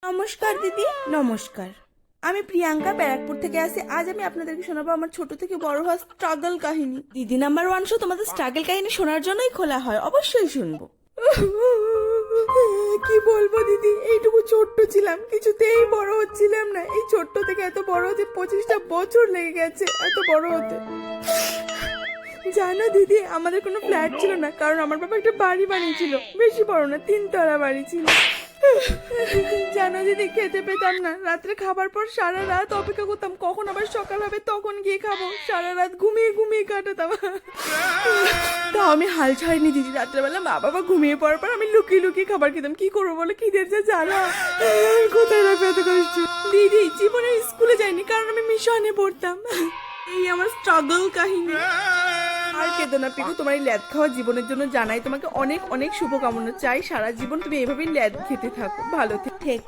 নমস্কার দিদি। নমস্কার। আমি প্রিয়াঙ্কা ব্যারাকপুর থেকে আসি। আজ আমি আপনাদেরকে শোনাবো আমার ছোট থেকে বড় হওয়া স্ট্রাগল কাহিনী। দিদি নাম্বার 1 শো তোমাদের স্ট্রাগল কাহিনী শোনার জন্যই খোলা হয়, অবশ্যই শুনবো। কি বলবো দিদি, এইটুকু ছোট্ট ছিলাম, কিছুতেই বড় হচ্ছিলাম না। এই ছোট্ট থেকে এত বড় হতে 25টা বছর লেগে গেছে, এত বড় হতে। জানো দিদি, আমাদের কোনো ফ্ল্যাট ছিল না, কারণ আমার বাবা একটা বাড়ি বানিয়েছিল, বেশি বড় না, 3 তলা বাড়ি ছিল। জানো দিদি, খেতে পেতাম না। রাত্রে খাবার পর সারা রাত অপেক্ষা করতাম কখন আবার সকাল হবে, তখন গিয়ে খাবো। সারা রাত ঘুমিয়ে ঘুমিয়ে কাটাতাম। তাও আমি হাল ছাড়িনি দিদি। রাত্রেবেলা মা বাবা ঘুমিয়ে পড়ার পর আমি লুকিয়ে লুকিয়ে খাবার খেতাম। কি করবো বলে, খিদের যা জ্বালা, কোথায় রাখবে এত কষ্ট। দিদি, জীবনে স্কুলে যাইনি, কারণ আমি মিশনে পড়তাম। এই আমার স্ট্রাগল কাহিনী। আর কেঁদো না পিকু, তোমার এই ল্যাদ খাওয়া জীবনের জন্য জানাই তোমাকে অনেক অনেক শুভকামনা। চাই সারা জীবন তুমি এভাবেই ল্যাদ খেতে থাকো, ভালো থেকো।